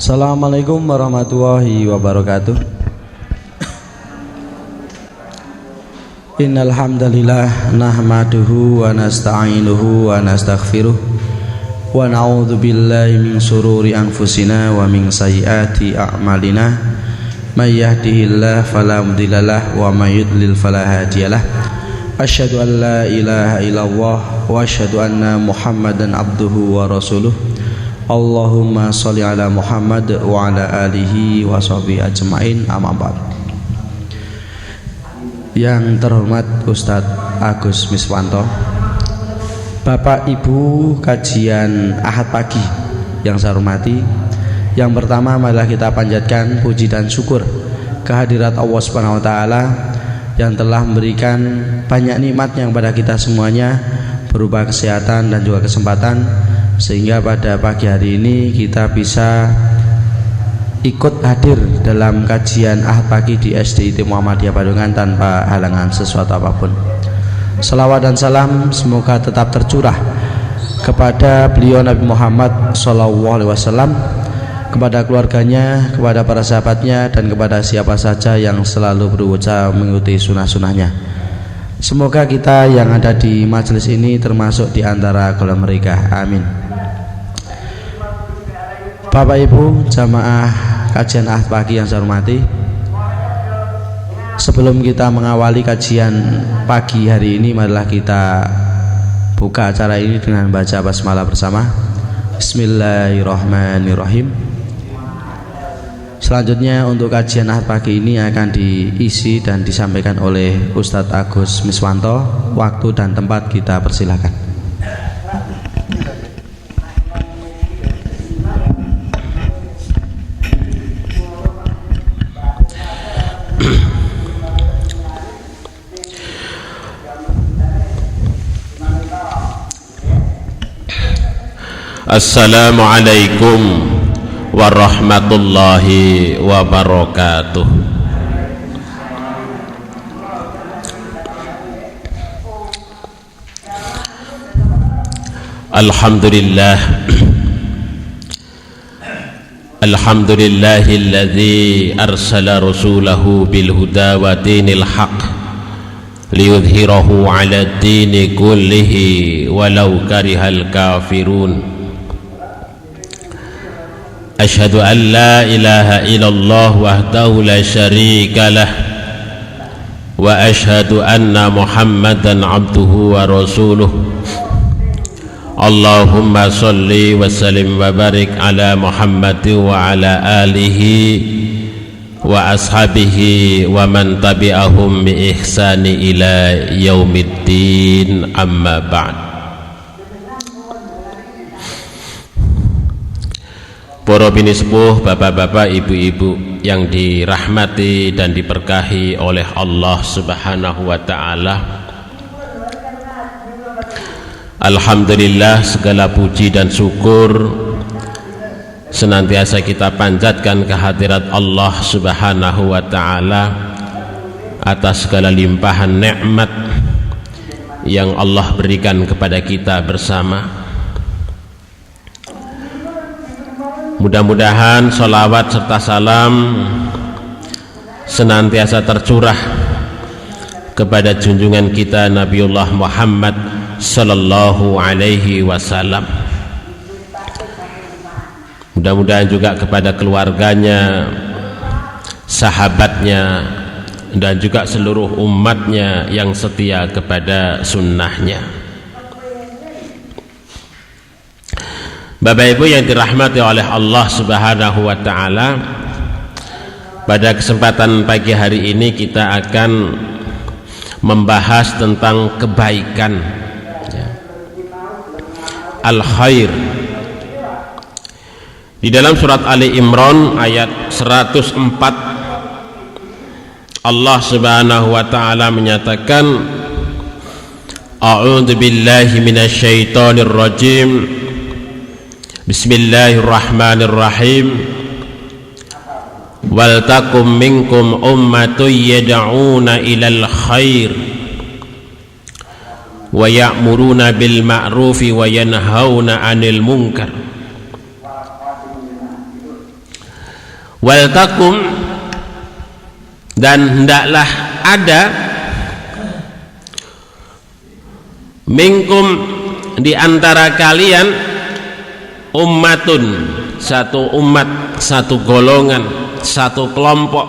Assalamualaikum warahmatullahi wabarakatuh. Innal hamdalillah nahmaduhu wa nasta'inuhu wa nastaghfiruh wa na'udzu billahi min shururi anfusina wa min sayyiati a'malina. May yahdihillahu fala mudhillalah wa may yudlil fala hadiyalah. Asyhadu an la ilaha illallah wa asyhadu anna Muhammadan abduhu wa rasuluh. Allahumma sholli ala Muhammad wa ala alihi wa sahbihi ajmain, amma ba'd. Yang terhormat Ustadz Agus Miswanto, Bapak Ibu kajian Ahad pagi yang saya hormati, yang pertama marilah kita panjatkan puji dan syukur kehadirat Allah Subhanahu wa taala yang telah memberikan banyak nikmatnya kepada kita semuanya berupa kesehatan dan juga kesempatan, sehingga pada pagi hari ini kita bisa ikut hadir dalam kajian Ahad pagi di SDIT Muhammadiyah Badungan tanpa halangan sesuatu apapun. Salawat dan salam semoga tetap tercurah kepada beliau Nabi Muhammad SAW, kepada keluarganya, kepada para sahabatnya, dan kepada siapa saja yang selalu berusaha mengikuti sunnah-sunnahnya. Semoga kita yang ada di majelis ini termasuk di antara golongan mereka. Amin. Bapak Ibu jamaah kajian Ahad pagi yang saya hormati, sebelum kita mengawali kajian pagi hari ini, marilah kita buka acara ini dengan baca basmalah bersama. Bismillahirrahmanirrahim. Selanjutnya untuk kajian Ahad pagi ini akan diisi dan disampaikan oleh Ustadz Agus Miswanto. Waktu dan tempat kita persilahkan. Assalamualaikum warahmatullahi wabarakatuh. Alhamdulillah, alhamdulillahilladzi arsala rasulahu bil huda wa dinil haq liyudhhirahu 'ala ad-dini kullihi walau karihal kafirun. Asyhadu an la ilaha illallah wahdahu la syarika lah wa asyhadu anna Muhammadan abduhu wa rasuluh. Allahumma sholli wa sallim wa barik ala Muhammadin wa ala alihi wa ashabihi wa man tabi'ahum bi ihsani ila yaumiddin, amma ba'd. Para bini sepuh, bapak-bapak, ibu-ibu yang dirahmati dan diberkahi oleh Allah Subhanahu wa ta'ala, alhamdulillah, segala puji dan syukur senantiasa kita panjatkan kehadirat Allah Subhanahu wa ta'ala atas segala limpahan nikmat yang Allah berikan kepada kita bersama. Mudah-mudahan sholawat serta salam senantiasa tercurah kepada junjungan kita Nabiullah Muhammad sallallahu alaihi wasallam. Mudah-mudahan juga kepada keluarganya, sahabatnya, dan juga seluruh umatnya yang setia kepada sunnahnya. Bapak Ibu yang dirahmati oleh Allah Subhanahu wa ta'ala, pada kesempatan pagi hari ini kita akan membahas tentang kebaikan, al-khair. Di dalam surat Ali Imran ayat 104, Allah Subhanahu wa ta'ala menyatakan, a'udzu billahi minasyaitonir rajim, bismillahirrahmanirrahim, wal takum minkum ummatun yad'una ilal khair wa ya'muruna bil ma'rufi wa yanhauna 'anil munkar wal takum, dan hendaklah ada minkum di antara kalian ummatun, satu umat, satu golongan, satu kelompok,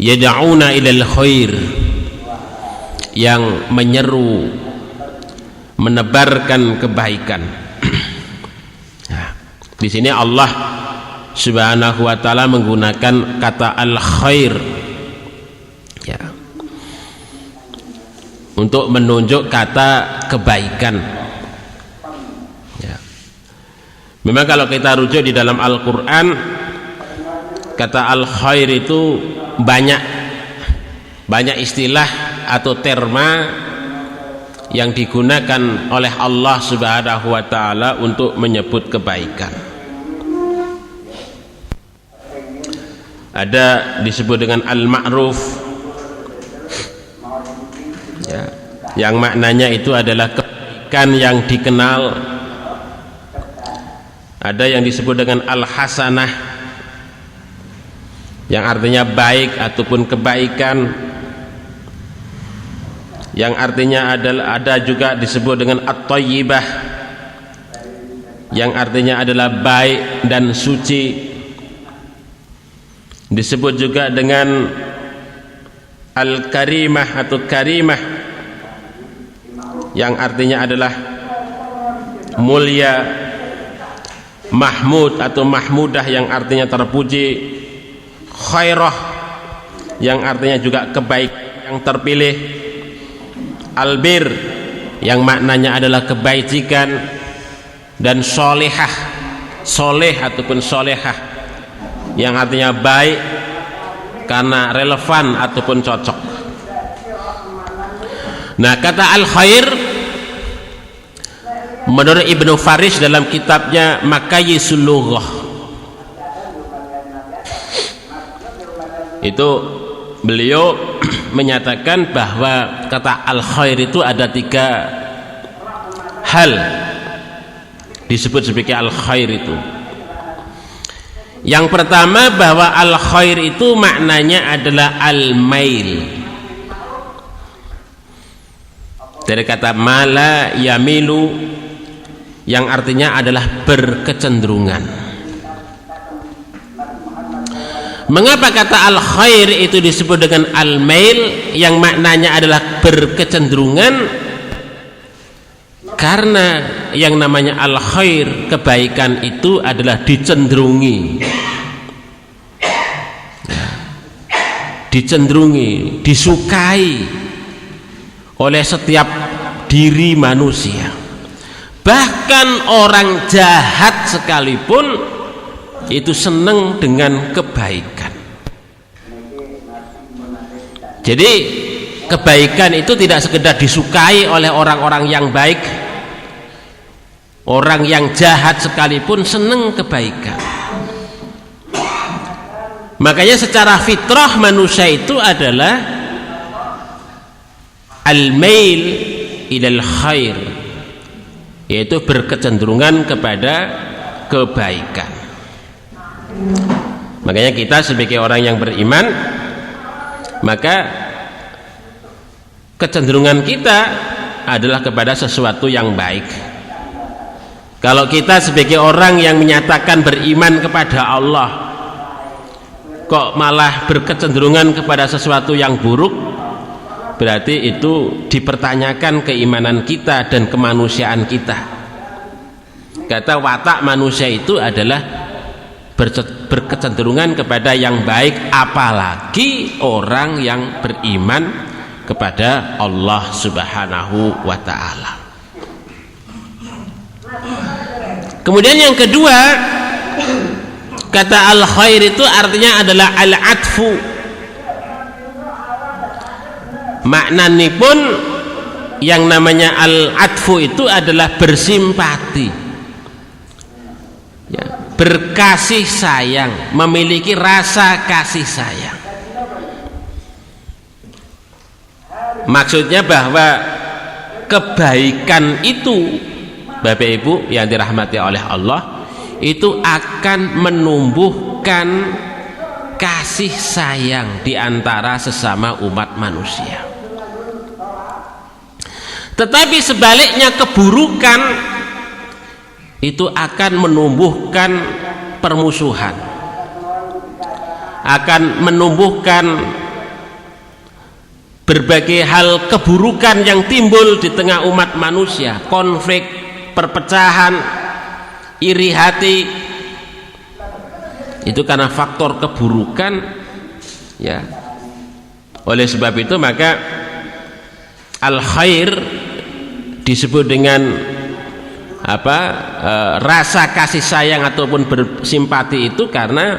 yad'una ilal khair, yang menyeru, menebarkan kebaikan. Nah, di sini Allah Subhanahu wa taala menggunakan kata al-khair, ya, untuk menunjuk kata kebaikan. Ya. Memang kalau kita rujuk di dalam Al-Quran, kata al-khair itu banyak istilah atau terma yang digunakan oleh Allah Subhanahu wa taala untuk menyebut kebaikan. Ada disebut dengan al-ma'ruf, ya, yang maknanya itu adalah kebaikan yang dikenal. Ada yang disebut dengan al-hasanah, yang artinya baik ataupun kebaikan, yang artinya adalah, ada juga disebut dengan at-thayyibah, yang artinya adalah baik dan suci. Disebut juga dengan al-karimah atau karimah, yang artinya adalah mulia, mahmud atau mahmudah, yang artinya terpuji, khairah, yang artinya juga kebaikan yang terpilih, albir, yang maknanya adalah kebajikan, dan solehah, soleh ataupun solehah, yang artinya baik karena relevan ataupun cocok. Nah, kata al-khair menurut Ibnu Faris dalam kitabnya Makayisul Lughah, itu beliau menyatakan bahwa kata al-khair itu ada 3 hal disebut sebagai al-khair itu. Yang pertama, bahwa al-khair itu maknanya adalah al-mail, dari kata mala yamilu, yang artinya adalah berkecenderungan. Mengapa kata al-khair itu disebut dengan al-mail, yang maknanya adalah berkecenderungan? Karena yang namanya al-khair, kebaikan itu adalah dicenderungi, dicenderungi, disukai oleh setiap diri manusia. Bahkan orang jahat sekalipun itu senang dengan kebaikan. Jadi kebaikan itu tidak sekedar disukai oleh orang-orang yang baik, orang yang jahat sekalipun senang kebaikan. Makanya secara fitrah manusia itu adalah al-mail ilal khair, yaitu berkecenderungan kepada kebaikan. Makanya kita sebagai orang yang beriman, maka kecenderungan kita adalah kepada sesuatu yang baik. Kalau kita sebagai orang yang menyatakan beriman kepada Allah, kok malah berkecenderungan kepada sesuatu yang buruk, berarti itu dipertanyakan keimanan kita dan kemanusiaan kita. Kata watak manusia itu adalah berkecenderungan kepada yang baik, apalagi orang yang beriman kepada Allah Subhanahu wa ta'ala. Kemudian yang kedua, kata al-khair itu artinya adalah al-atfu. Maknanya pun yang namanya al-atfu itu adalah bersimpati, ya, berkasih sayang, memiliki rasa kasih sayang. Maksudnya bahwa kebaikan itu, Bapak Ibu yang dirahmati oleh Allah, itu akan menumbuhkan kasih sayang di antara sesama umat manusia. Tetapi sebaliknya keburukan itu akan menumbuhkan permusuhan, akan menumbuhkan berbagai hal keburukan yang timbul di tengah umat manusia, konflik, perpecahan, iri hati. Itu karena faktor keburukan, ya. Oleh sebab itu maka al khair disebut dengan rasa kasih sayang ataupun bersimpati itu karena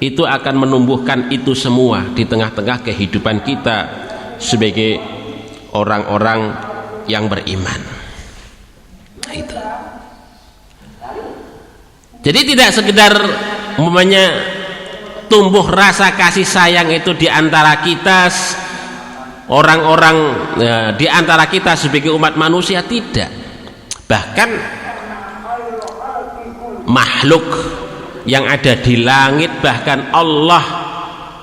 itu akan menumbuhkan itu semua di tengah-tengah kehidupan kita sebagai orang-orang yang beriman. Nah, itu. Jadi tidak sekedar umpamanya tumbuh rasa kasih sayang itu di antara kita orang-orang, di antara kita sebagai umat manusia, tidak. Bahkan makhluk yang ada di langit, bahkan Allah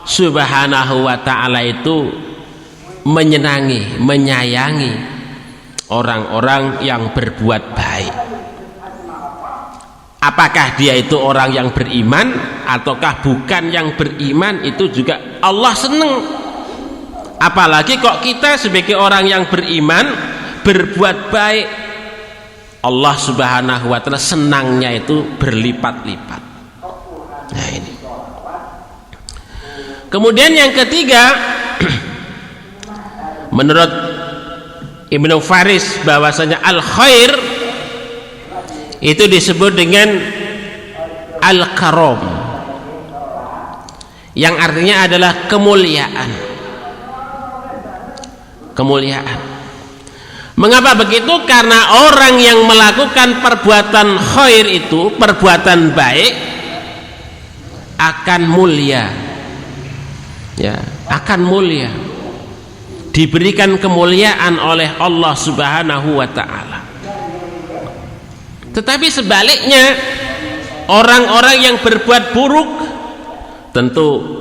Subhanahu wa ta'ala itu menyenangi, menyayangi orang-orang yang berbuat baik. Apakah dia itu orang yang beriman ataukah bukan yang beriman, itu juga Allah senang. Apalagi kok kita sebagai orang yang beriman berbuat baik, Allah Subhanahu wa ta'ala senangnya itu berlipat-lipat. Nah, ini. Kemudian yang ketiga, menurut Ibnu Faris bahwasanya al khair itu disebut dengan al karom, yang artinya adalah kemuliaan. Kemuliaan. Mengapa begitu? Karena orang yang melakukan perbuatan khair itu, perbuatan baik, akan mulia, ya, akan mulia, diberikan kemuliaan oleh Allah Subhanahu wa ta'ala. Tetapi sebaliknya, orang-orang yang berbuat buruk tentu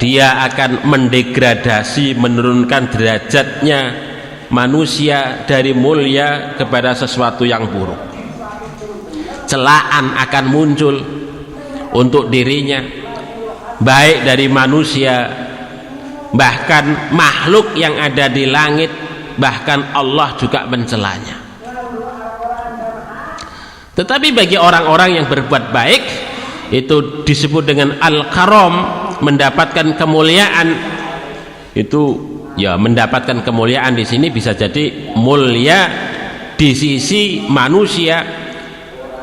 dia akan mendegradasi, menurunkan derajatnya manusia dari mulia kepada sesuatu yang buruk. Celaan akan muncul untuk dirinya, baik dari manusia, bahkan makhluk yang ada di langit, bahkan Allah juga mencelanya. Tetapi bagi orang-orang yang berbuat baik, itu disebut dengan al-karam, mendapatkan kemuliaan. Itu ya, mendapatkan kemuliaan di sini bisa jadi mulia di sisi manusia,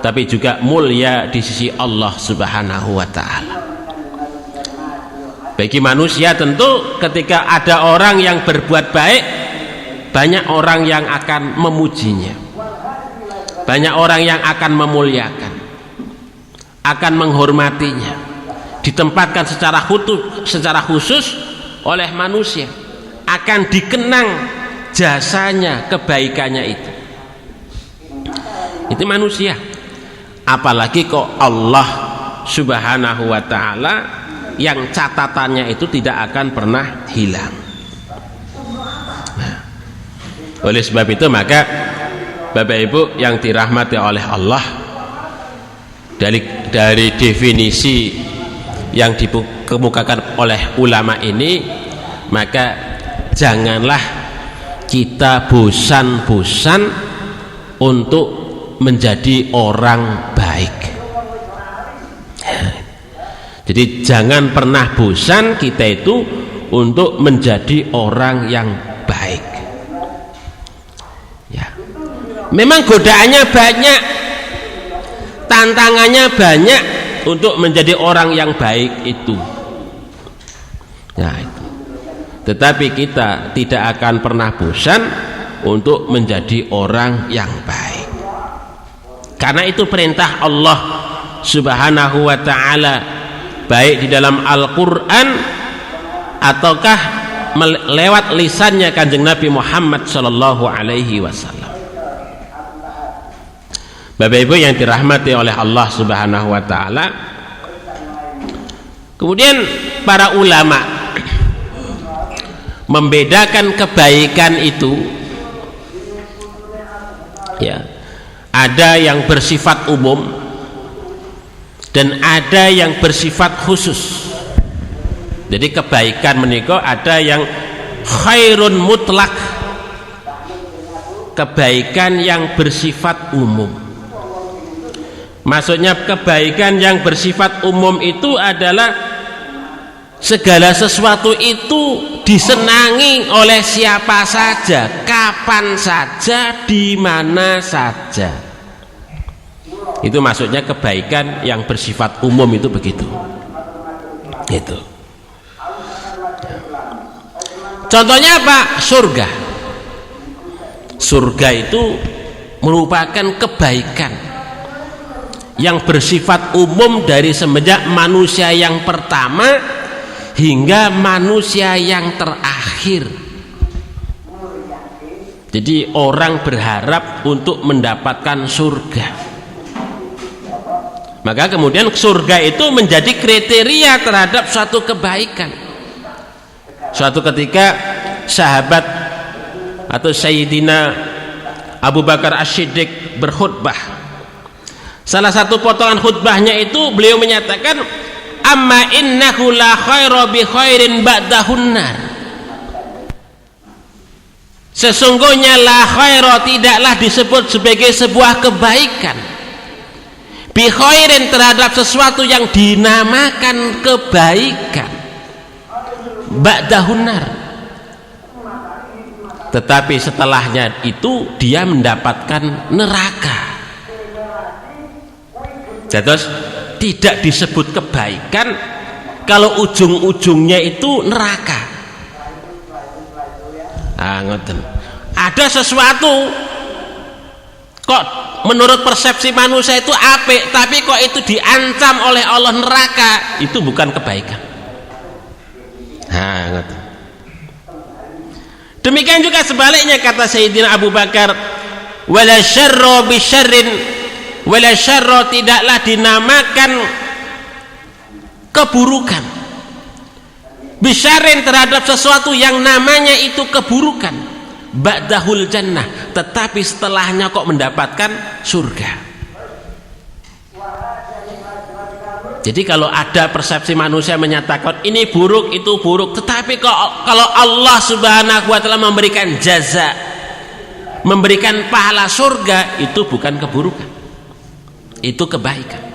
tapi juga mulia di sisi Allah Subhanahu wa ta'ala. Bagi manusia tentu ketika ada orang yang berbuat baik, banyak orang yang akan memujinya, banyak orang yang akan memuliakan, akan menghormatinya, ditempatkan secara khusus oleh manusia, akan dikenang jasanya, kebaikannya itu. Itu manusia. Apalagi kok Allah Subhanahu wa ta'ala yang catatannya itu tidak akan pernah hilang. Nah, oleh sebab itu maka Bapak Ibu yang dirahmati oleh Allah, dari definisi yang dikemukakan oleh ulama ini, maka janganlah kita bosan-bosan untuk menjadi orang baik. Jadi jangan pernah bosan kita itu untuk menjadi orang yang baik. Ya. Memang godaannya banyak, tantangannya banyak untuk menjadi orang yang baik itu. Nah, itu. Tetapi kita tidak akan pernah bosan untuk menjadi orang yang baik. Karena itu perintah Allah Subhanahu wa ta'ala, baik di dalam Al-Quran ataukah lewat lisannya Kanjeng Nabi Muhammad sallallahu alaihi wasallam. Bapak Ibu yang dirahmati oleh Allah Subhanahu wa taala, kemudian para ulama membedakan kebaikan itu, ya, ada yang bersifat umum dan ada yang bersifat khusus. Jadi kebaikan menika ada yang khairun mutlak, kebaikan yang bersifat umum. Maksudnya kebaikan yang bersifat umum itu adalah segala sesuatu itu disenangi oleh siapa saja, kapan saja, di mana saja. Itu maksudnya kebaikan yang bersifat umum itu begitu. Itu. Contohnya apa? Surga. Surga itu merupakan kebaikan yang bersifat umum dari semenjak manusia yang pertama hingga manusia yang terakhir. Jadi orang berharap untuk mendapatkan surga, maka kemudian surga itu menjadi kriteria terhadap suatu kebaikan. Suatu ketika sahabat atau Sayyidina Abu Bakar As-Siddiq berkhutbah. Salah satu potongan khutbahnya itu beliau menyatakan, amma innahu la khaira bi khairin ba'dahun nar. Sesungguhnya la khaira tidaklah disebut sebagai sebuah kebaikan bi khairin terhadap sesuatu yang dinamakan kebaikan ba'dahun nar, tetapi setelahnya itu dia mendapatkan neraka. Terus tidak disebut kebaikan kalau ujung-ujungnya itu neraka. Ngoten. Ada sesuatu kok menurut persepsi manusia itu apik, tapi kok itu diancam oleh Allah neraka, itu bukan kebaikan. Ngoten. Demikian juga sebaliknya kata Sayyidina Abu Bakar, wala syarra bi syarrin, wala syarra tidaklah dinamakan keburukan bisyarrin terhadap sesuatu yang namanya itu keburukan ba'dahul jannah, tetapi setelahnya kok mendapatkan surga. Jadi kalau ada persepsi manusia menyatakan ini buruk itu buruk, tetapi kalau Allah Subhanahu wa taala memberikan jaza, memberikan pahala surga, itu bukan keburukan, itu kebaikan.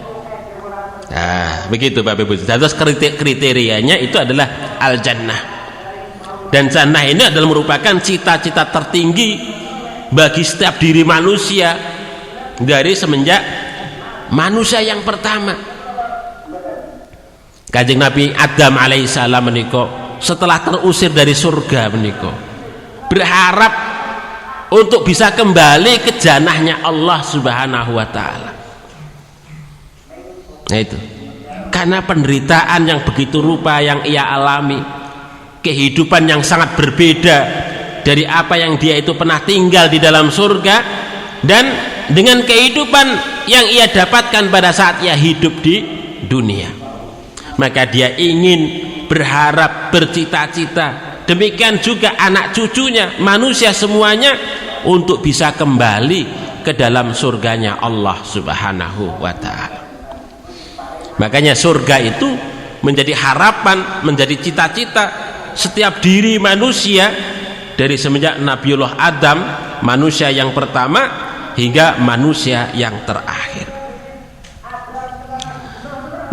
Begitu Bapak Ibu. Terus kriterianya itu adalah al-jannah. Dan jannah ini adalah merupakan cita-cita tertinggi bagi setiap diri manusia dari semenjak manusia yang pertama. Kanjeng Nabi Adam alaihissalam menika setelah terusir dari surga menika berharap untuk bisa kembali ke jannahnya Allah Subhanahu wa taala. Nah itu karena penderitaan yang begitu rupa yang ia alami, kehidupan yang sangat berbeda dari apa yang dia itu pernah tinggal di dalam surga dan dengan kehidupan yang ia dapatkan pada saat ia hidup di dunia, maka dia ingin, berharap, bercita-cita, demikian juga anak cucunya, manusia semuanya, untuk bisa kembali ke dalam surganya Allah Subhanahu wa ta'ala. Makanya surga itu menjadi harapan, menjadi cita-cita setiap diri manusia dari semenjak Nabiullah Adam, manusia yang pertama, hingga manusia yang terakhir.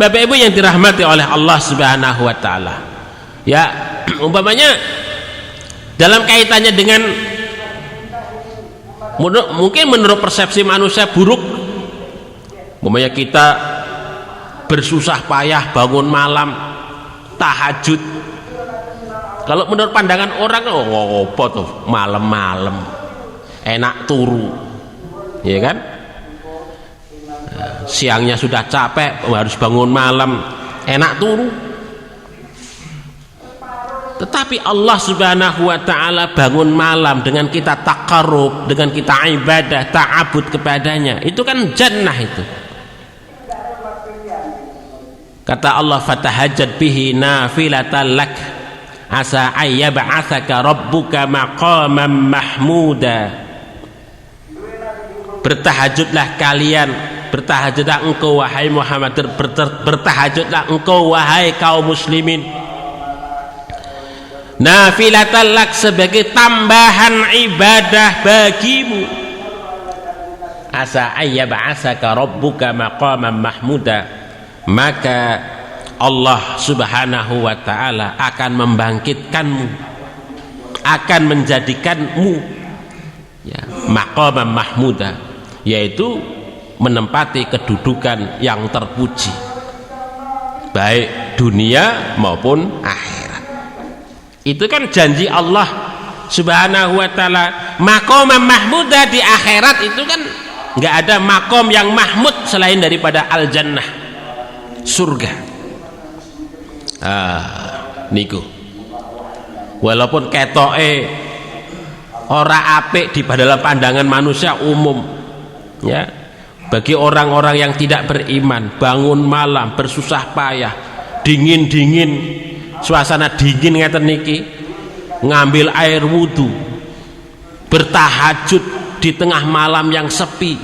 Bapak Ibu yang dirahmati oleh Allah Subhanahu wa taala. Ya, umpamanya dalam kaitannya dengan mungkin menurut persepsi manusia buruk, umpamanya kita bersusah payah bangun malam, tahajud. Kalau menurut pandangan orang, apa tuh malam-malam enak turu, ya kan? Siangnya sudah capek, harus bangun malam, enak turu. Tetapi Allah Subhanahu wa ta'ala bangun malam dengan kita taqarrub, dengan kita ibadah, ta'abud kepadanya, itu kan jannah itu. Kata Allah, fatahajjad bihi nafilatan lak asa ayyab'atsaka rabbuka maqaman mahmuda. Bertahajudlah kalian, bertahajudlah engkau wahai Muhammad, bertahajudlah engkau wahai kaum muslimin, nafilatan lak, sebagai tambahan ibadah bagimu. Asa ayyab'atsaka rabbuka maqaman mahmuda, maka Allah Subhanahu wa ta'ala akan membangkitkanmu, akan menjadikanmu ya, maqaman mahmuda, yaitu menempati kedudukan yang terpuji baik dunia maupun akhirat. Itu kan janji Allah Subhanahu wa ta'ala. Maqaman mahmuda di akhirat itu kan nggak ada makom yang mahmud selain daripada al-jannah, surga. Niku walaupun ketoke ora apik di dalam pandangan manusia umum ya, bagi orang-orang yang tidak beriman, bangun malam bersusah payah, dingin suasana dingin ngeten niki, ngambil air wudu, bertahajud di tengah malam yang sepi,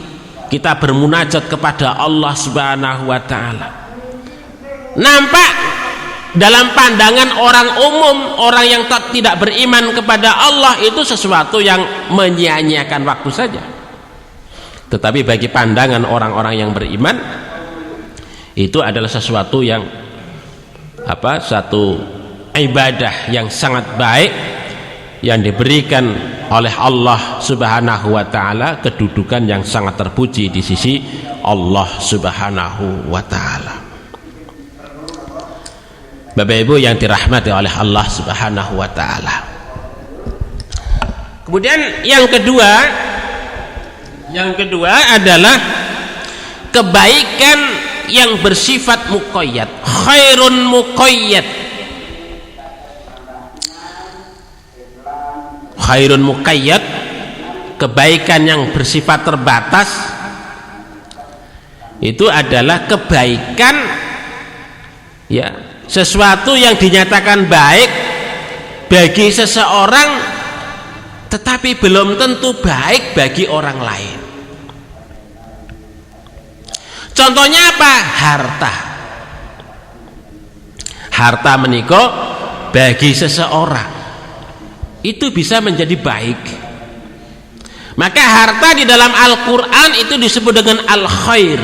kita bermunajat kepada Allah Subhanahu wa ta'ala. Nampak dalam pandangan orang umum, orang yang tidak beriman kepada Allah, itu sesuatu yang menyia-nyiakan waktu saja. Tetapi bagi pandangan orang-orang yang beriman, itu adalah sesuatu yang satu ibadah yang sangat baik, yang diberikan oleh Allah Subhanahu wa ta'ala kedudukan yang sangat terpuji di sisi Allah Subhanahu wa ta'ala. Bapak Ibu yang dirahmati oleh Allah Subhanahu wa ta'ala. Kemudian yang kedua adalah kebaikan yang bersifat muqayyad, khairun muqayyad. Khairun muqayyad, kebaikan yang bersifat terbatas, itu adalah kebaikan ya, sesuatu yang dinyatakan baik bagi seseorang tetapi belum tentu baik bagi orang lain. Contohnya apa? Harta menika bagi seseorang itu bisa menjadi baik. Maka harta di dalam Al-Quran itu disebut dengan al-khair.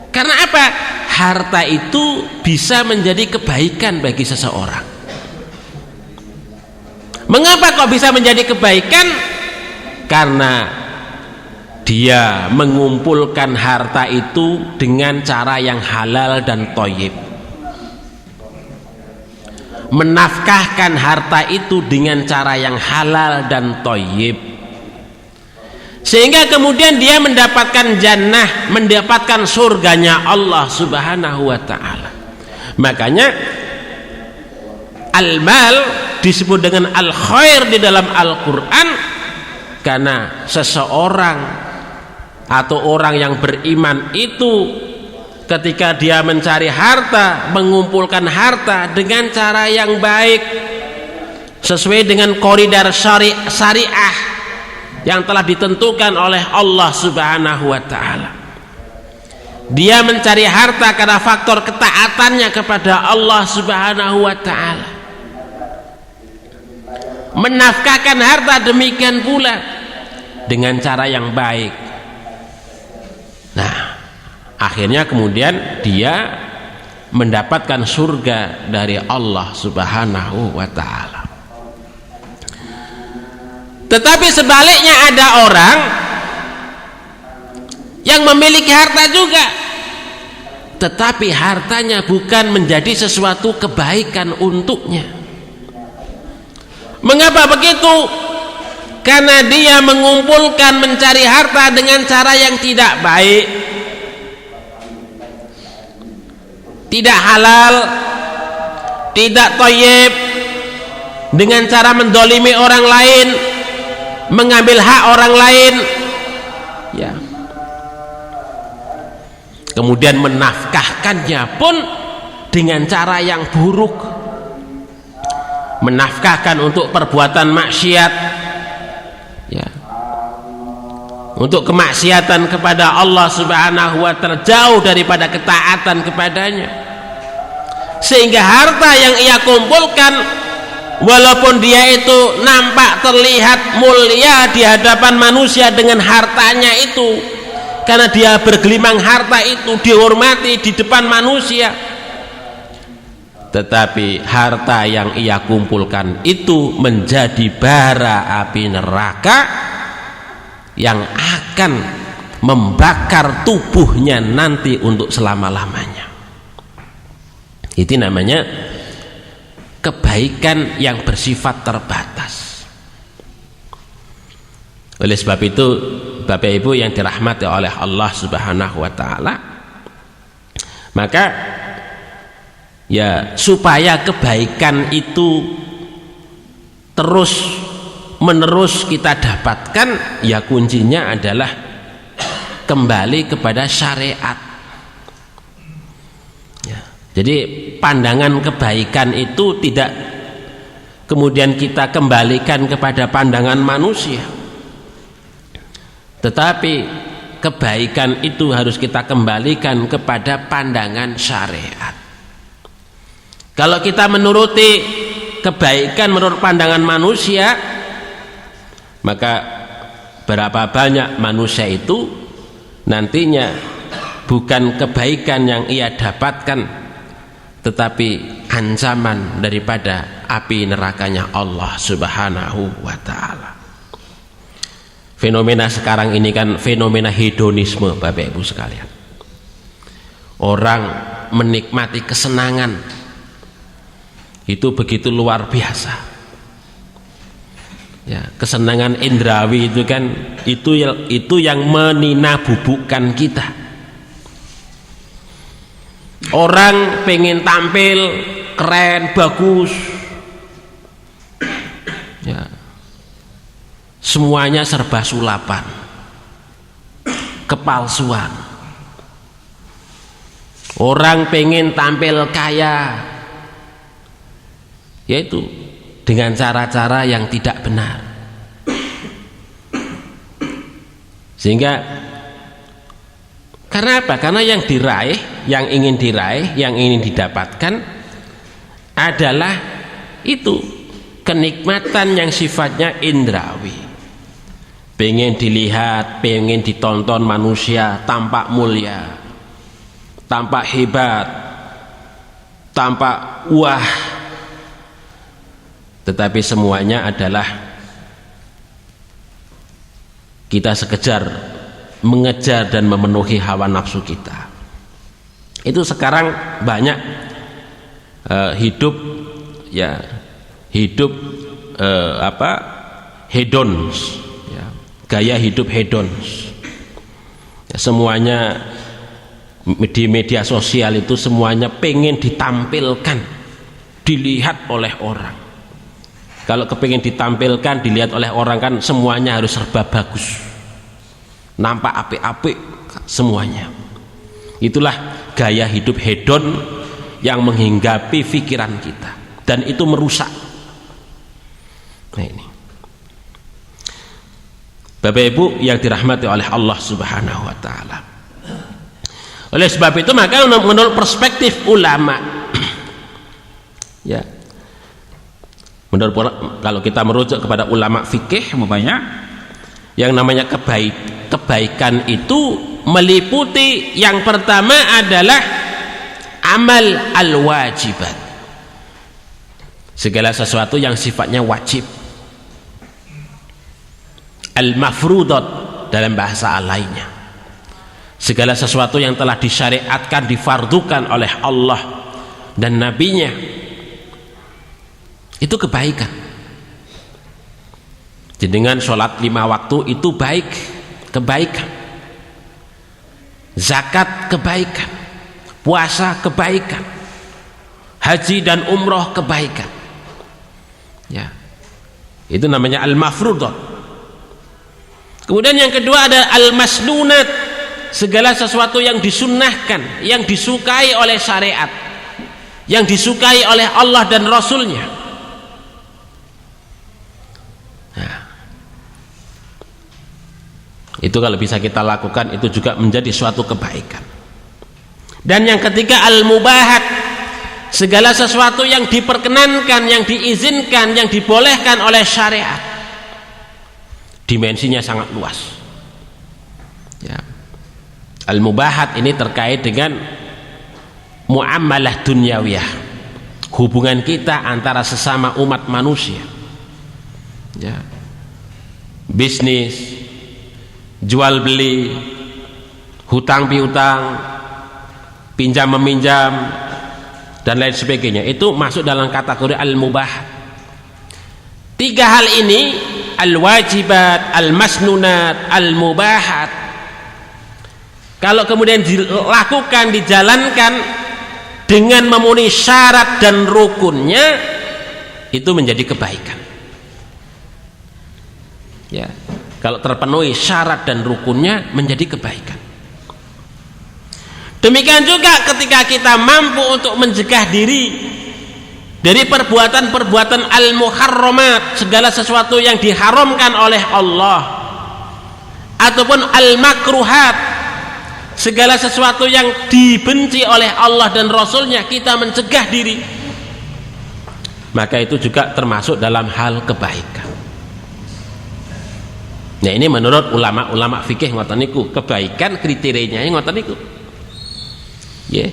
Karena apa? Harta itu bisa menjadi kebaikan bagi seseorang. Mengapa kok bisa menjadi kebaikan? Karena dia mengumpulkan harta itu dengan cara yang halal dan thayyib, menafkahkan harta itu dengan cara yang halal dan thayyib, sehingga kemudian dia mendapatkan jannah, mendapatkan surganya Allah Subhanahu wa ta'ala. Makanya al-mal disebut dengan al-khair di dalam Al-Quran, karena seseorang atau orang yang beriman itu ketika dia mencari harta, mengumpulkan harta dengan cara yang baik sesuai dengan koridor syariah yang telah ditentukan oleh Allah Subhanahu wa ta'ala. Dia mencari harta karena faktor ketaatannya kepada Allah Subhanahu wa ta'ala. Menafkahkan harta demikian pula dengan cara yang baik. Nah, akhirnya kemudian dia mendapatkan surga dari Allah Subhanahu wa ta'ala. Tetapi sebaliknya ada orang yang memiliki harta juga, tetapi hartanya bukan menjadi sesuatu kebaikan untuknya. Mengapa begitu? Karena dia mengumpulkan, mencari harta dengan cara yang tidak baik, tidak halal, tidak thayyib, dengan cara mendolimi orang lain, mengambil hak orang lain, ya. Kemudian menafkahkannya pun dengan cara yang buruk, menafkahkan untuk perbuatan maksiat, ya, untuk kemaksiatan kepada Allah Subhanahu wa ta'ala, jauh daripada ketaatan kepadanya, sehingga harta yang ia kumpulkan, walaupun dia itu nampak terlihat mulia di hadapan manusia dengan hartanya itu, karena dia bergelimang harta itu, dihormati di depan manusia, tetapi harta yang ia kumpulkan itu menjadi bara api neraka yang akan membakar tubuhnya nanti untuk selama-lamanya. Itu namanya kebaikan yang bersifat terbatas. Oleh sebab itu, Bapak Ibu yang dirahmati oleh Allah Subhanahu wa ta'ala, maka ya, supaya kebaikan itu terus menerus kita dapatkan, ya kuncinya adalah kembali kepada syariat, ya. Jadi pandangan kebaikan itu tidak kemudian kita kembalikan kepada pandangan manusia, tetapi kebaikan itu harus kita kembalikan kepada pandangan syariat. Kalau kita menuruti kebaikan menurut pandangan manusia, maka berapa banyak manusia itu nantinya bukan kebaikan yang ia dapatkan, tetapi ancaman daripada api nerakanya Allah Subhanahu wa ta'ala. Fenomena sekarang ini kan fenomena hedonisme, Bapak Ibu sekalian. Orang menikmati kesenangan itu begitu luar biasa, ya. Kesenangan indrawi itu kan itu yang meninabubukan kita. Orang pengen tampil keren, bagus, ya, semuanya serba sulapan, kepalsuan. Orang pengen tampil kaya, yaitu dengan cara-cara yang tidak benar, sehingga karena apa? Karena yang diraih, yang ingin diraih, yang ingin didapatkan adalah itu kenikmatan yang sifatnya indrawi. Pengen dilihat, pengen ditonton manusia tampak mulia, tampak hebat, tampak wah, tetapi semuanya adalah kita sekedar mengejar dan memenuhi hawa nafsu kita. Itu sekarang banyak hidup, ya, hidup hedons, ya, gaya hidup hedons, ya, semuanya di media sosial itu semuanya pengen ditampilkan, dilihat oleh orang. Kalau kepingin ditampilkan, dilihat oleh orang kan semuanya harus serba bagus, nampak apik-apik semuanya. Itulah gaya hidup hedon yang menghinggapi pikiran kita, dan itu merusak. Nah ini, Bapak Ibu yang dirahmati oleh Allah Subhanahu wa ta'ala. Oleh sebab itu maka menurut perspektif ulama, ya, kalau kita merujuk kepada ulama fikih, umpamanya yang namanya kebaikan itu meliputi yang pertama adalah amal al-wajibat, segala sesuatu yang sifatnya wajib, al-mafrudat dalam bahasa lainnya, segala sesuatu yang telah disyariatkan, difardukan oleh Allah dan nabinya, itu kebaikan. Jadi dengan sholat 5 waktu itu baik, kebaikan. Zakat kebaikan, puasa kebaikan, haji dan umroh kebaikan, Ya, itu namanya al-mafruḍat. Kemudian yang kedua ada al-masnunat, segala sesuatu yang disunnahkan, yang disukai oleh syariat, yang disukai oleh Allah dan Rasulnya. Nah, itu kalau bisa kita lakukan, itu juga menjadi suatu kebaikan. Dan yang ketiga al-mubahat, segala sesuatu yang diperkenankan, yang diizinkan, yang dibolehkan oleh syariat. Dimensinya sangat luas. Ya. Al-mubahat ini terkait dengan muamalah dunyawiyah, hubungan kita antara sesama umat manusia. Ya. Bisnis, jual beli, hutang piutang, pinjam meminjam, dan lain sebagainya, itu masuk dalam kategori al-mubahat. Tiga hal ini, al-wajibat, al-masnunat, al-mubahat, kalau kemudian dilakukan, dijalankan dengan memenuhi syarat dan rukunnya, itu menjadi kebaikan. Ya, kalau terpenuhi syarat dan rukunnya, menjadi kebaikan. Demikian juga ketika kita mampu untuk mencegah diri dari perbuatan-perbuatan al-muharramat, segala sesuatu yang diharamkan oleh Allah, ataupun al-makruhat, segala sesuatu yang dibenci oleh Allah dan Rasulnya, kita mencegah diri, maka itu juga termasuk dalam hal kebaikan. Nah, ini menurut ulama-ulama fikih ngoten niku, kebaikan kriterianya ngoten niku. Ya,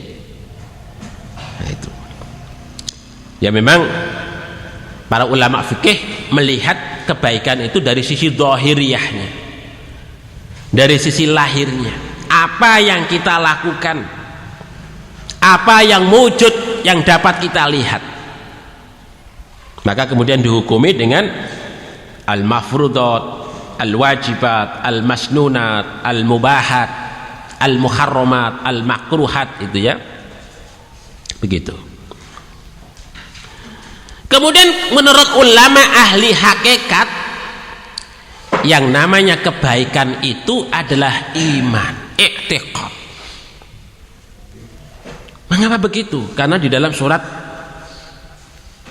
nah itu. Ya memang para ulama fikih melihat kebaikan itu dari sisi zahiriyahnya, dari sisi lahirnya, apa yang kita lakukan, apa yang wujud yang dapat kita lihat, maka kemudian dihukumi dengan al-mafruḍat, al-wajibat, al-masnunat, al-mubahat, al-muharramat, al-makruhat, itu ya, begitu. Kemudian menurut ulama ahli hakikat, yang namanya kebaikan itu adalah iman, i'tiqad. Mengapa begitu? Karena di dalam surat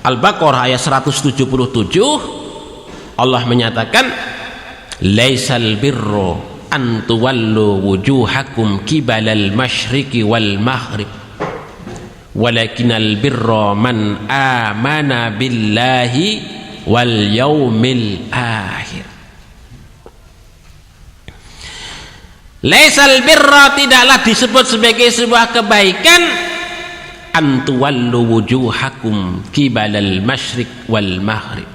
Al-Baqarah ayat 177 Allah menyatakan, laisal birru an tuwallu wujuhakum kibalal masyriqi wal maghrib walakinal birra man amana billahi wal yaumil akhir. Laisal birra, tidaklah disebut sebagai sebuah kebaikan, an tuwallu wujuhakum kibalal masyriq wal maghrib,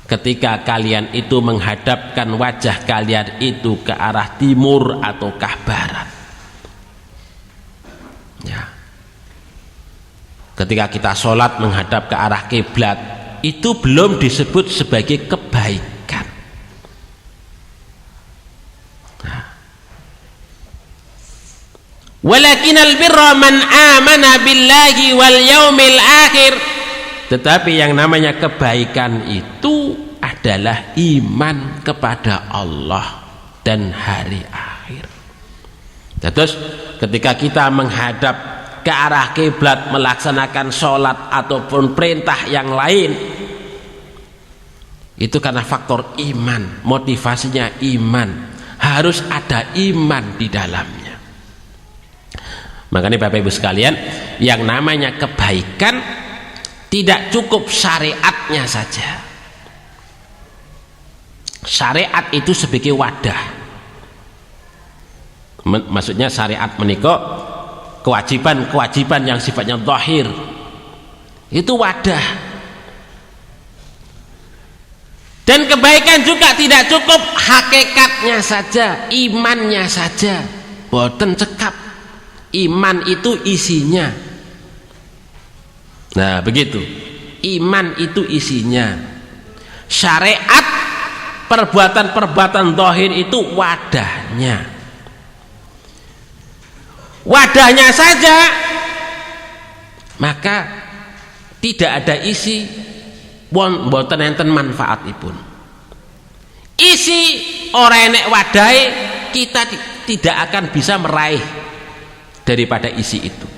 ketika kalian itu menghadapkan wajah kalian itu ke arah timur ataukah barat. Ya. Ketika kita sholat menghadap ke arah kiblat, itu belum disebut sebagai kebaikan. Nah. Walakinal birra man amana billahi wal yaumil akhir. Tetapi yang namanya kebaikan itu adalah iman kepada Allah dan hari akhir. Terus ketika kita menghadap ke arah kiblat, melaksanakan sholat ataupun perintah yang lain, itu karena faktor iman, motivasinya iman, harus ada iman di dalamnya. Makanya Bapak Ibu sekalian, yang namanya kebaikan tidak cukup syariatnya saja. Syariat itu sebagai wadah. Maksudnya syariat menika kewajiban-kewajiban yang sifatnya zahir. Itu wadah. Dan kebaikan juga tidak cukup hakikatnya saja, imannya saja. Boten cekap. Iman itu isinya. Nah, begitu. Iman itu isinya. Syariat, perbuatan-perbuatan zahir itu wadahnya. Wadahnya saja, maka tidak ada isi, mboten enten manfaatipun. Isi ora enek wadahe, kita tidak akan bisa meraih daripada isi itu.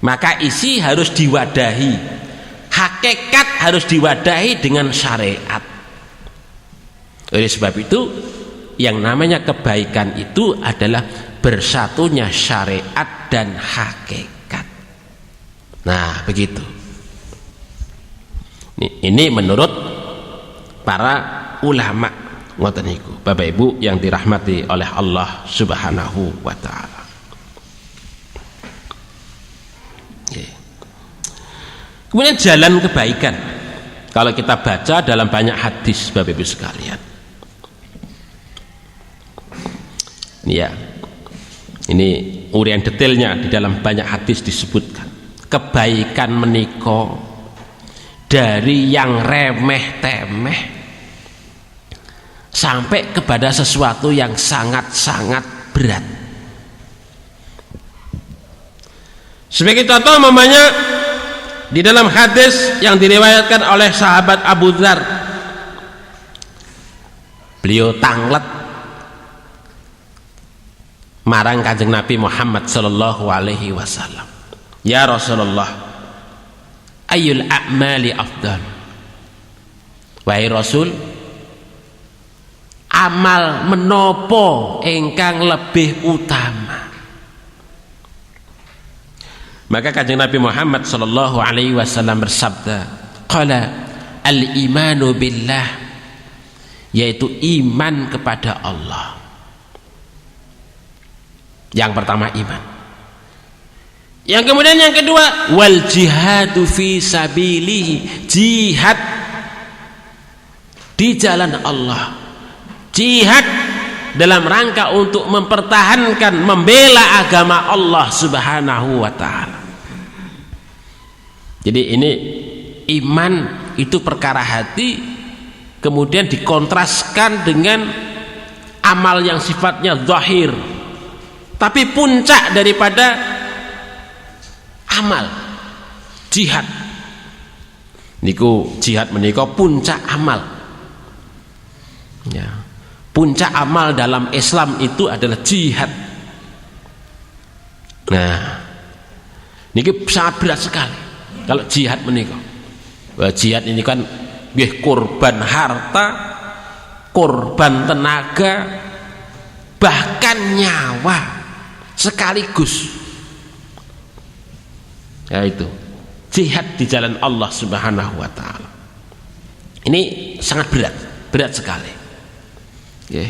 Maka isi harus diwadahi, hakikat harus diwadahi dengan syariat. Oleh sebab itu, yang namanya kebaikan itu adalah bersatunya syariat dan hakikat. Nah, begitu. Ini menurut para ulama ngoten niku, Bapak Ibu yang dirahmati oleh Allah Subhanahu wa taala. Kemudian jalan kebaikan, kalau kita baca dalam banyak hadis, Bapak Ibu sekalian. Ini urian detailnya di dalam banyak hadis disebutkan. Kebaikan menika dari yang remeh-temeh sampai kepada sesuatu yang sangat-sangat berat. Sebagai contoh, umpamanya di dalam hadis yang diriwayatkan oleh sahabat Abu Dzar, beliau tanglet marang Kanjeng Nabi Muhammad sallallahu alaihi wasallam, "Ya Rasulullah, ayyul a'mali afdal?" Wahai Rasul, amal menopo ingkang lebih utama? Maka Kanjeng Nabi Muhammad sallallahu alaihi wasallam bersabda, qala al-imanu billah, yaitu iman kepada Allah. Yang pertama iman. Yang kemudian yang kedua, wal jihadu fi sabilihi, jihad di jalan Allah, jihad dalam rangka untuk mempertahankan, membela agama Allah Subhanahu wa taala. Jadi ini iman itu perkara hati, kemudian dikontraskan dengan amal yang sifatnya zahir, tapi puncak daripada amal jihad niku, jihad menika puncak amal ya. Puncak amal dalam Islam itu adalah jihad. Nah, niki sangat berat sekali kalau jihad menika. Jihad ini kan nggih korban harta, korban tenaga, bahkan nyawa sekaligus. Ya, itu jihad di jalan Allah Subhanahu wa taala. Ini sangat berat sekali. Ya.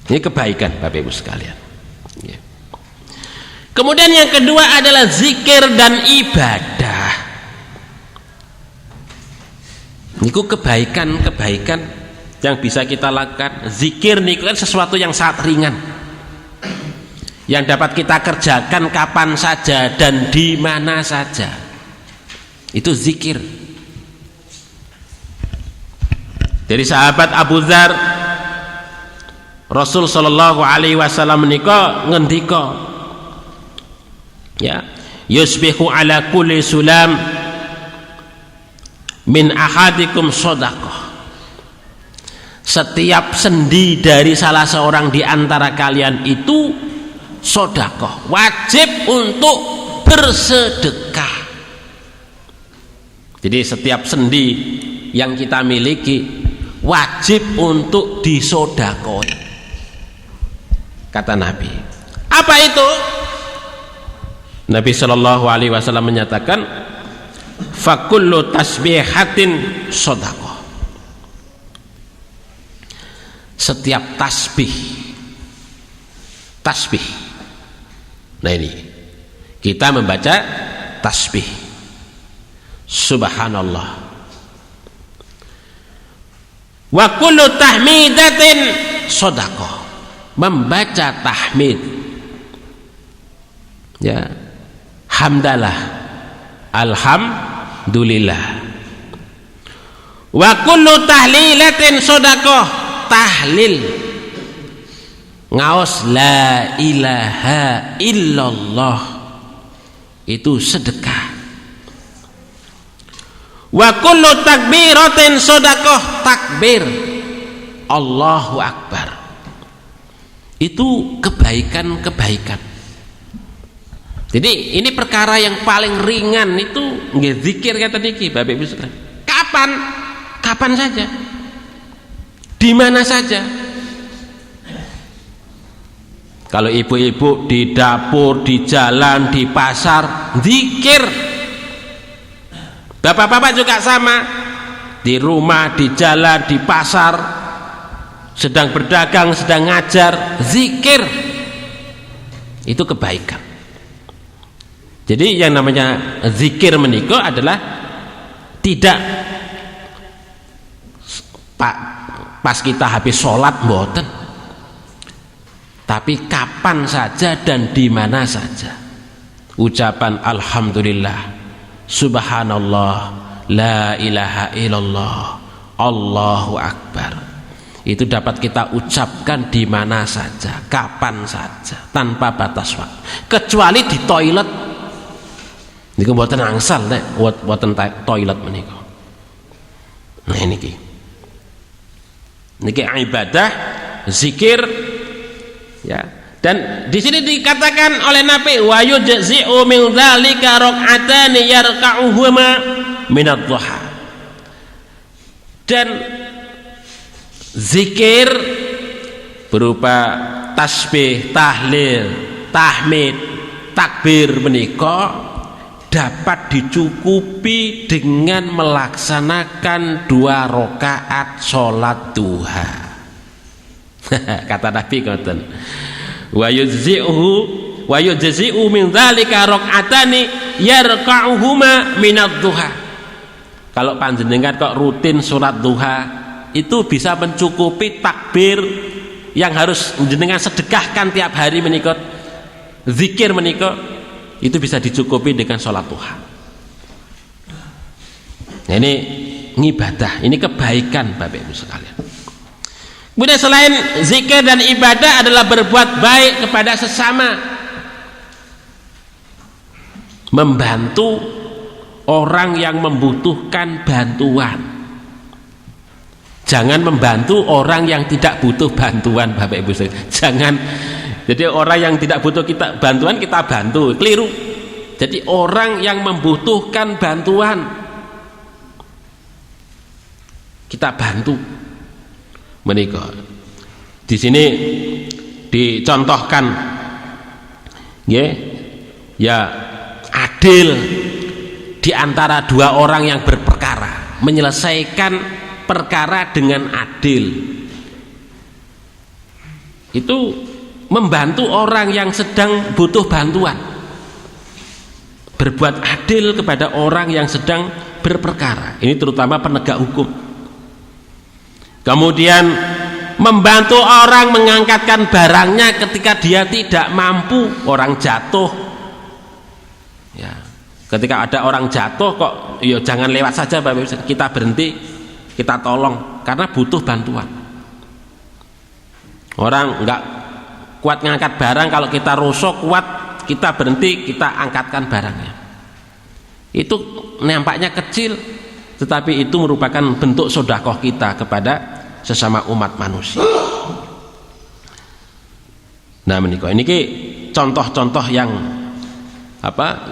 Ini kebaikan Bapak Ibu sekalian. Ya. Kemudian yang kedua adalah zikir dan ibadah. Niku kebaikan yang bisa kita lakukan. Zikir niku kan sesuatu yang sangat ringan, yang dapat kita kerjakan kapan saja dan di mana saja. Itu zikir. Dari sahabat Abu Dzar, Rasul sallallahu alaihi wasallam menika ngendika, ya, yusbihu ala kulli sulam min ahadikum shadaqah. Setiap sendi dari salah seorang di antara kalian itu sedekah, wajib untuk bersedekah. Jadi setiap sendi yang kita miliki wajib untuk disedekahkan, kata Nabi. Apa itu? Nabi Shallallahu Alaihi Wasallam menyatakan, fakullu tasbihatin sedekah. Setiap tasbih. Nah ini kita membaca tasbih, subhanallah. Wa kullu tahmidatin sedekah. Membaca tahmid, ya, hamdalah, alhamdulillah. Wa kullu tahlilatin sedekah. Tahlil, ngaos la ilaha illallah, itu sedekah. Wa kullu takbiratin shadaqah, takbir Allahu Akbar itu kebaikan-kebaikan. Jadi ini perkara yang paling ringan itu nggih zikir kata niki Bapak Ibu sekalian. Kapan saja, di mana saja. Kalau ibu-ibu di dapur, di jalan, di pasar, zikir. Bapak-bapak juga sama, di rumah, di jalan, di pasar, sedang berdagang, sedang ngajar, zikir. Itu kebaikan. Jadi yang namanya zikir menika adalah tidak pas kita habis sholat mboten, tapi kapan saja dan di mana saja. Ucapan alhamdulillah, subhanallah, la ilaha illallah, Allahu akbar, itu dapat kita ucapkan di mana saja, kapan saja, tanpa batas waktu, kecuali di toilet. Niku mboten angsal nek mboten toilet menika. Nah niki ibadah, zikir, ya. Dan di sini dikatakan oleh Nabi wa yujzi'u min dzalika rak'atani yarka'uhuma min adh-dhuha. Dan zikir berupa tasbih, tahlil, tahmid, takbir menika dapat dicukupi dengan melaksanakan 2 rakaat sholat duha. Kata Nabi ngoten, wa yujzi'u min dzalika rak'atani yarka'uhuma min adh-dhuha. Kalau panjenengan kok rutin sholat duha, itu bisa mencukupi takbir yang harus jenengan sedekahkan tiap hari menika, zikir menika, itu bisa dicukupi dengan sholat duha. Nah, ini ngibadah, ini kebaikan Bapak Ibu sekalian. Kemudian selain zikir dan ibadah adalah berbuat baik kepada sesama, membantu orang yang membutuhkan bantuan. Jangan membantu orang yang tidak butuh bantuan Bapak Ibu sekalian. Jangan. Jadi orang yang tidak butuh kita bantuan kita bantu, keliru. Jadi orang yang membutuhkan bantuan kita bantu. Menika di sini dicontohkan, ya adil di antara 2 orang yang berperkara, menyelesaikan perkara dengan adil. Itu membantu orang yang sedang butuh bantuan, berbuat adil kepada orang yang sedang berperkara, ini terutama penegak hukum. Kemudian membantu orang mengangkatkan barangnya ketika dia tidak mampu, orang jatuh, ya, ketika ada orang jatuh kok ya jangan lewat saja Bapak, kita berhenti, kita tolong karena butuh bantuan. Orang enggak kuat ngangkat barang, kalau kita rusuk kuat, kita berhenti, kita angkatkan barangnya. Itu nampaknya kecil, tetapi itu merupakan bentuk sedekah kita kepada sesama umat manusia. Nah menika ini contoh-contoh yang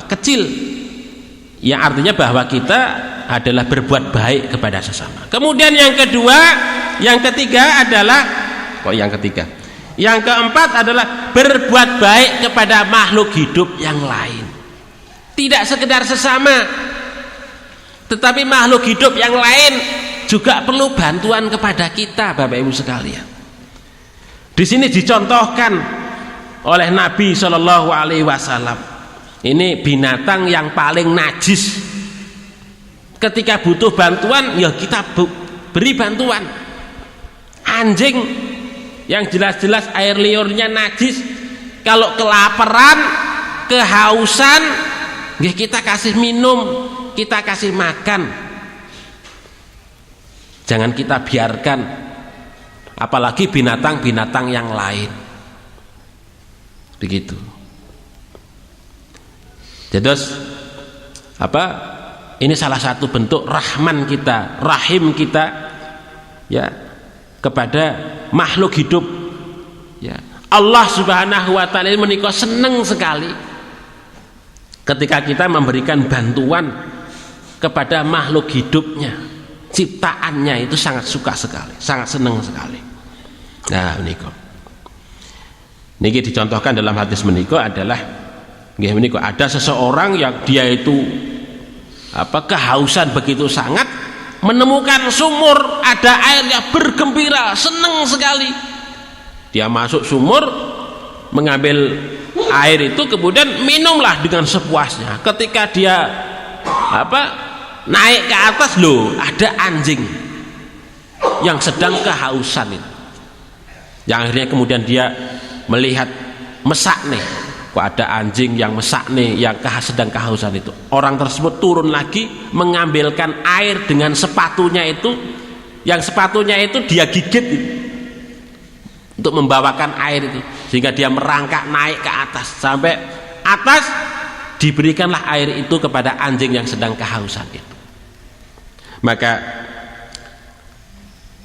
kecil, yang artinya bahwa kita adalah berbuat baik kepada sesama. Kemudian yang ketiga adalah yang keempat adalah berbuat baik kepada makhluk hidup yang lain. Tidak sekedar sesama, tetapi makhluk hidup yang lain juga perlu bantuan kepada kita Bapak Ibu sekalian. Di sini dicontohkan oleh Nabi Shallallahu Alaihi Wasallam. Ini binatang yang paling najis. Ketika butuh bantuan, ya kita beri bantuan. Anjing yang jelas-jelas air liurnya najis, kalau kelaparan, kehausan, ya kita kasih minum, kita kasih makan. Jangan kita biarkan, apalagi binatang-binatang yang lain. Begitu. Terus ini salah satu bentuk rahman kita, rahim kita ya kepada makhluk hidup ya. Allah Subhanahu wa taala menika seneng sekali ketika kita memberikan bantuan kepada makhluk hidupnya, ciptaannya, itu sangat suka sekali, sangat senang sekali. Nah menika niki dicontohkan dalam hadis menika adalah nggih menika ada seseorang yang dia itu kehausan begitu sangat, menemukan sumur ada airnya, bergembira, senang sekali. Dia masuk sumur, mengambil air itu, kemudian minumlah dengan sepuasnya. Ketika dia naik ke atas, loh ada anjing yang sedang kehausan itu. Yang akhirnya kemudian dia melihat, mesak nih, kok ada anjing yang mesak nih, yang sedang kehausan itu. Orang tersebut turun lagi, mengambilkan air dengan sepatunya itu, yang sepatunya itu dia gigit itu, untuk membawakan air itu, sehingga dia merangkak naik ke atas, sampai atas diberikanlah air itu kepada anjing yang sedang kehausan itu. Maka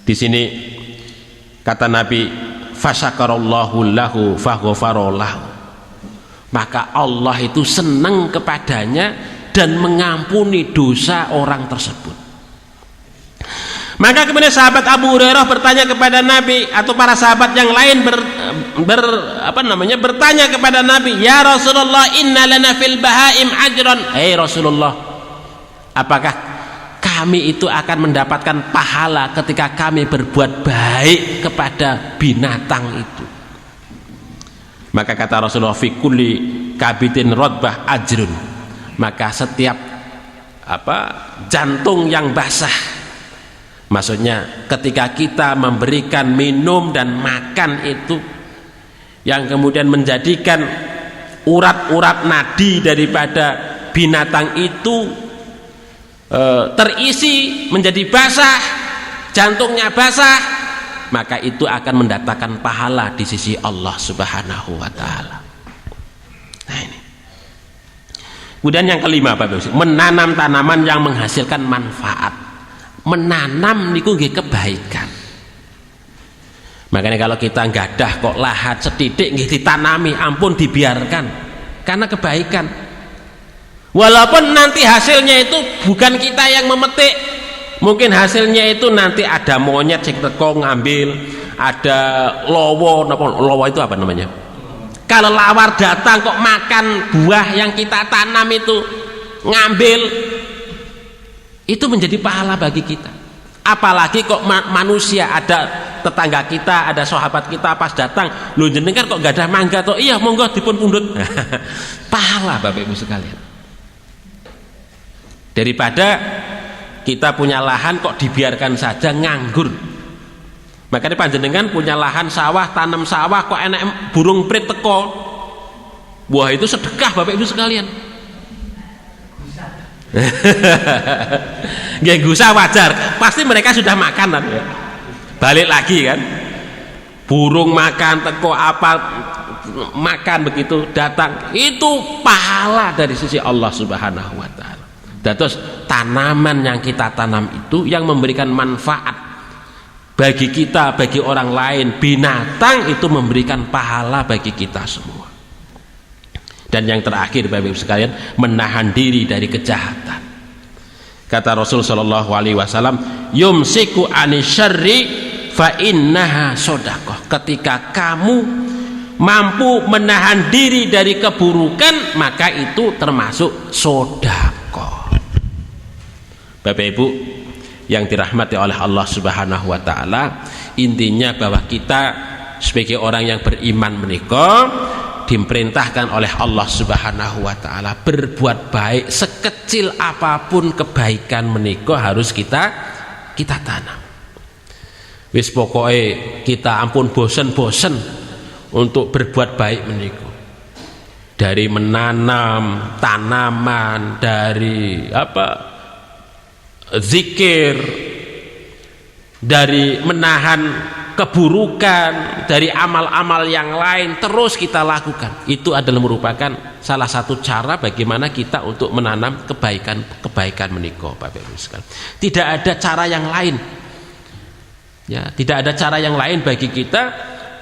di sini kata Nabi, fasyakarallahu lahu faghfarallahu, maka Allah itu senang kepadanya dan mengampuni dosa orang tersebut. Maka kemudian sahabat Abu Hurairah bertanya kepada Nabi, atau para sahabat yang lain bertanya kepada Nabi, ya Rasulullah, inna lana fil bahaim ajran. Rasulullah, apakah kami itu akan mendapatkan pahala ketika kami berbuat baik kepada binatang itu? Maka kata Rasulullah, fi kulli kabitin rodbah ajrun, maka setiap jantung yang basah, maksudnya ketika kita memberikan minum dan makan itu, yang kemudian menjadikan urat-urat nadi daripada binatang itu terisi menjadi basah, jantungnya basah, maka itu akan mendatangkan pahala di sisi Allah Subhanahu wa taala. Nah ini. Kemudian yang kelima, Bapak, menanam tanaman yang menghasilkan manfaat. Menanam niku nggih kebaikan. Makanya kalau kita nggadah kok lahan setitik nggih ditanami, ampun dibiarkan, karena kebaikan. Walaupun nanti hasilnya itu bukan kita yang memetik, mungkin hasilnya itu nanti ada monyet sing teko ngambil, ada lowo itu apa namanya? Kalau lawar datang kok makan buah yang kita tanam itu, ngambil, itu menjadi pahala bagi kita. Apalagi kok manusia, ada tetangga kita, ada sahabat kita pas datang, lu jenengan kok gak ada mangga toh? Iya, monggo dipun pundhut. Pahala Bapak Ibu sekalian. Daripada kita punya lahan kok dibiarkan saja nganggur. Makanya panjenengan punya lahan sawah, tanam sawah, kok enak burung prit teko, wah itu sedekah Bapak Ibu sekalian. Nggih usah wajar, pasti mereka sudah makan kan ya. Balik lagi kan, burung makan teko apa makan begitu datang, itu pahala dari sisi Allah Subhanahu wa taala. Dan terus tanaman yang kita tanam itu yang memberikan manfaat bagi kita, bagi orang lain, binatang itu memberikan pahala bagi kita semua. Dan yang terakhir Bapak Ibu sekalian, menahan diri dari kejahatan. Kata Rasul sallallahu alaihi wasallam, yumsiku anisyarri fa innaha shadaqah. Ketika kamu mampu menahan diri dari keburukan, maka itu termasuk sedekah. Bapak Ibu yang dirahmati oleh Allah Subhanahu wa taala, intinya bahwa kita sebagai orang yang beriman menika diperintahkan oleh Allah Subhanahu wa taala berbuat baik, sekecil apapun kebaikan menika harus kita tanam. Wis pokoke kita ampun bosen-bosen untuk berbuat baik menika. Dari menanam tanaman, dari zikir, dari menahan keburukan, dari amal-amal yang lain terus kita lakukan. Itu adalah merupakan salah satu cara bagaimana kita untuk menanam kebaikan menika, Bapak Ibu sekalian. Tidak ada cara yang lain. Ya, tidak ada cara yang lain bagi kita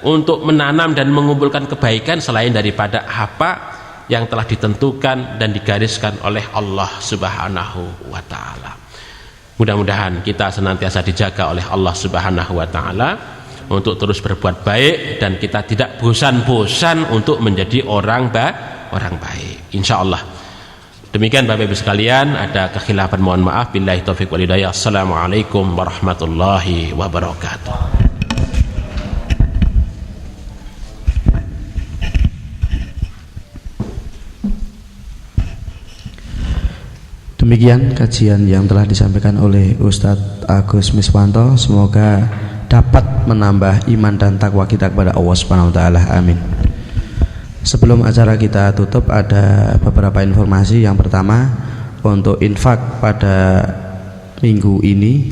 untuk menanam dan mengumpulkan kebaikan selain daripada apa yang telah ditentukan dan digariskan oleh Allah Subhanahu wa taala. Mudah-mudahan kita senantiasa dijaga oleh Allah Subhanahu wa taala untuk terus berbuat baik, dan kita tidak bosan-bosan untuk menjadi orang baik, insyaallah. Demikian Bapak Ibu sekalian, ada kekhilafan mohon maaf. Billahi taufiq wal hidayah. Assalamualaikum warahmatullahi wabarakatuh. Demikian kajian yang telah disampaikan oleh Ustadz Agus Miswanto. Semoga dapat menambah iman dan takwa kita kepada Allah Subhanahu wa taala. Amin. Sebelum acara kita tutup, ada beberapa informasi. Yang pertama, untuk infak pada minggu ini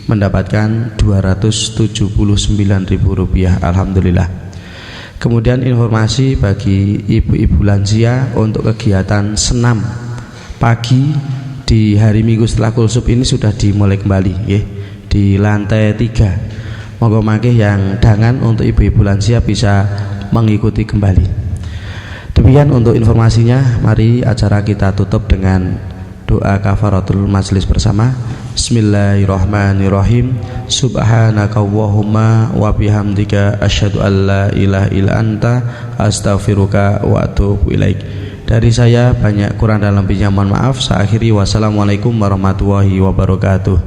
mendapatkan Rp279.000, alhamdulillah. Kemudian informasi bagi ibu-ibu lansia untuk kegiatan senam pagi di hari Minggu setelah kulsub ini sudah dimulai kembali ya, di lantai 3. Monggo mangke yang dangan untuk ibu-ibu lansia bisa mengikuti kembali. Demikian untuk informasinya. Mari acara kita tutup dengan doa kafaratul majlis bersama. Bismillahirrahmanirrahim. Subhanakallahumma wa bihamdika asyhadu an la ilaha illa anta astaghfiruka wa atubu ilaik. Dari saya banyak kurang dan lebihnya mohon maaf. Saya akhiri, wassalamualaikum warahmatullahi wabarakatuh.